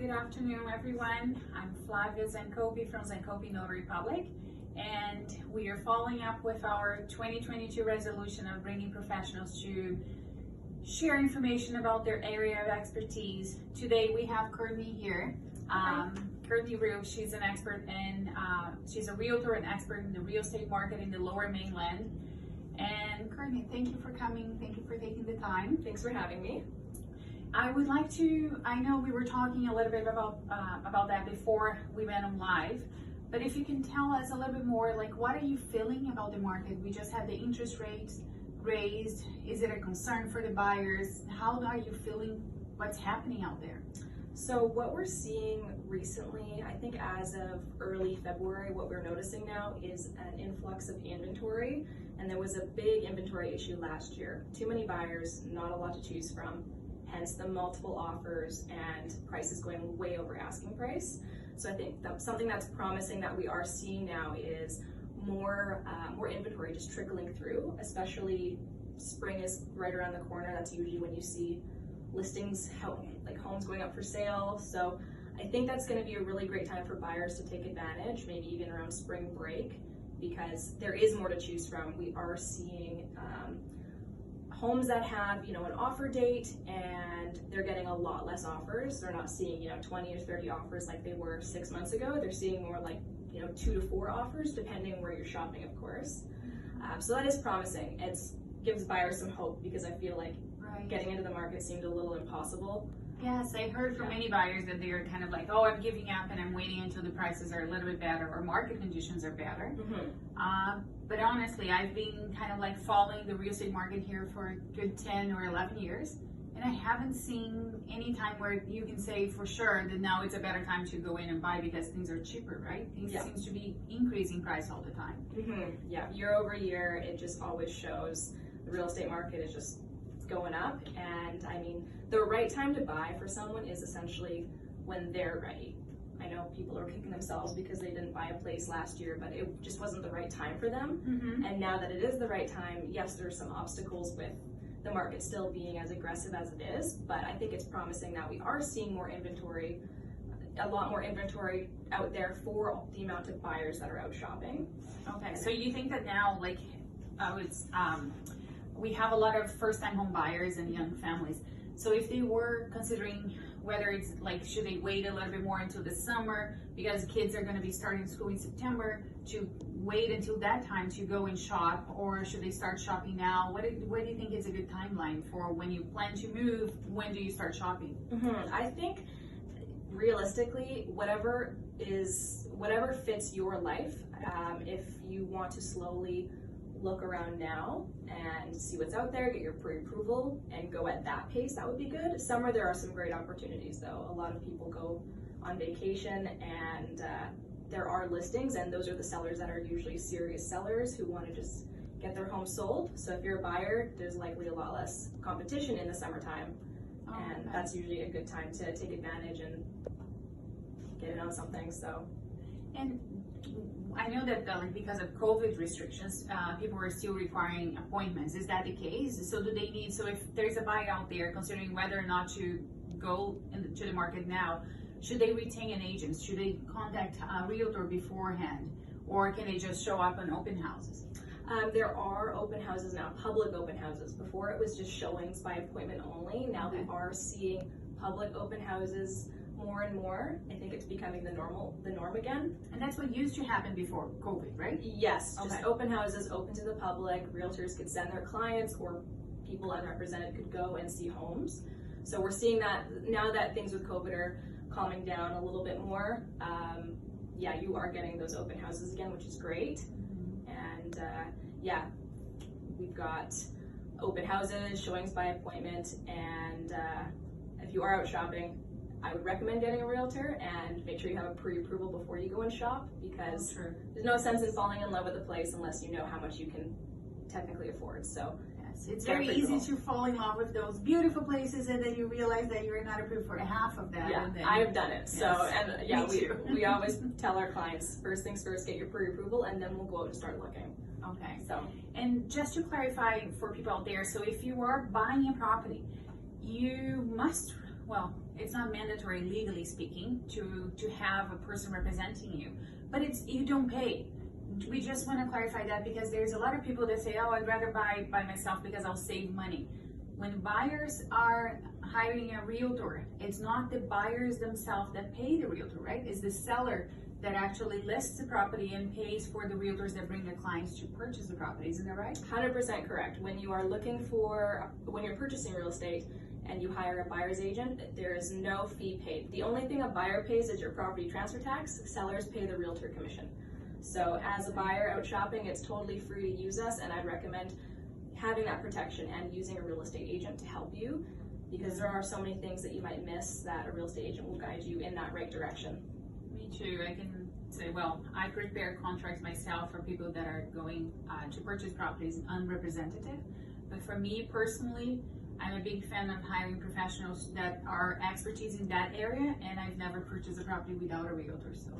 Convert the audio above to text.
Good afternoon, everyone. I'm Flavia ZNP from ZNP Notary Public, and we are following up with our 2022 resolution of bringing professionals to share information about their area of expertise. Today we have Courtney here. Courtney Ruth, she's an expert in, she's a realtor and expert in the real estate market in the Lower Mainland. And Courtney, thank you for coming. Thank you for taking the time. Thanks for having me. I would like to, I know we were talking a little bit about that before we went on live, but if you can tell us a little bit more, like what are you feeling about the market? We just had the interest rates raised. Is it a concern for the buyers? How are you feeling? What's happening out there? So what we're seeing recently, I think as of early February, what we're noticing now is an influx of inventory, and there was a big inventory issue last year. Too many buyers, not a lot to choose from. Hence the multiple offers and prices going way over asking price. So I think that something that's promising that we are seeing now is more inventory just trickling through, especially spring is right around the corner. That's usually when you see listings, like homes going up for sale. So I think that's going to be a really great time for buyers to take advantage, maybe even around spring break, because there is more to choose from. We are seeing homes that have, an offer date, and they're getting a lot less offers. They're not seeing, 20 or 30 offers like they were 6 months ago. They're seeing more like, 2 to 4 offers, depending where you're shopping, of course. So that is promising. It gives buyers some hope, because I feel like getting into the market seemed a little impossible. Yes, I heard from many buyers that they're kind of like, oh, I'm giving up and I'm waiting until the prices are a little bit better or market conditions are better. But honestly, I've been kind of like following the real estate market here for a good 10 or 11 years. And I haven't seen any time where you can say for sure that now it's a better time to go in and buy because things are cheaper, right? Things seems to be increasing price all the time. Yeah, year over year, it just always shows the real estate market is just going up. And I mean, the right time to buy for someone is essentially when they're ready. I know people are kicking themselves because they didn't buy a place last year, but it just wasn't the right time for them. And now that it is the right time, yes, there's some obstacles with the market still being as aggressive as it is, but I think it's promising that we are seeing more inventory, a lot more inventory out there for the amount of buyers that are out shopping. Okay, so you think that now, like, we have a lot of first-time home buyers and young families. So if they were considering whether it's like, should they wait a little bit more until the summer because kids are going to be starting school in September, to wait until that time to go and shop, or should they start shopping now? What do you think is a good timeline for when you plan to move? When do you start shopping? I think realistically, whatever fits your life, if you want to slowly look around now and see what's out there, get your pre-approval and go at that pace, that would be good. Summer, there are some great opportunities though. A lot of people go on vacation, and there are listings, and those are the sellers that are usually serious sellers who want to just get their home sold. So if you're a buyer, there's likely a lot less competition in the summertime, and that's usually a good time to take advantage and get in on something. So, and I know that because of COVID restrictions, people are still requiring appointments. Is that the case? So do they need, so if there's a buyer out there considering whether or not to go to the market now, should they retain an agent? Should they contact a realtor beforehand? Or can they just show up on open houses? There are open houses now, public open houses. Before it was just showings by appointment only. Now we are seeing public open houses more and more. I think it's becoming the norm again. And that's what used to happen before COVID, right? Yes, just open houses, open to the public. Realtors could send their clients, or people unrepresented could go and see homes. So we're seeing that now that things with COVID are calming down a little bit more. You are getting those open houses again, which is great. And we've got open houses, showings by appointment, and if you are out shopping, I would recommend getting a realtor, and make sure you have a pre-approval before you go and shop, because there's no sense in falling in love with a place unless you know how much you can technically afford. So yes, it's very easy to fall in love with those beautiful places, and then you realize that you're not approved for half of that. Yeah, and then, I've done it. So, yes, we always tell our clients, first things first, get your pre-approval, and then we'll go out and start looking. Okay. So, and just to clarify for people out there, so if you are buying a property, you must well, it's not mandatory legally speaking to have a person representing you, but you don't pay. We just want to clarify that because there's a lot of people that say, oh, I'd rather buy by myself because I'll save money. When buyers are hiring a realtor, it's not the buyers themselves that pay the realtor, right? It's the seller that actually lists the property and pays for the realtors that bring the clients to purchase the property. Isn't that right? 100% correct. When you're purchasing real estate and you hire a buyer's agent, there is no fee paid. The only thing a buyer pays is your property transfer tax. Sellers pay the realtor commission. So as a buyer out shopping, it's totally free to use us, and I'd recommend having that protection and using a real estate agent to help you, because there are so many things that you might miss that a real estate agent will guide you in that right direction. Me too. I can say, well, I prepare contracts myself for people that are going to purchase properties unrepresentative. But for me personally, I'm a big fan of hiring professionals that are expertise in that area, and I've never purchased a property without a realtor. So.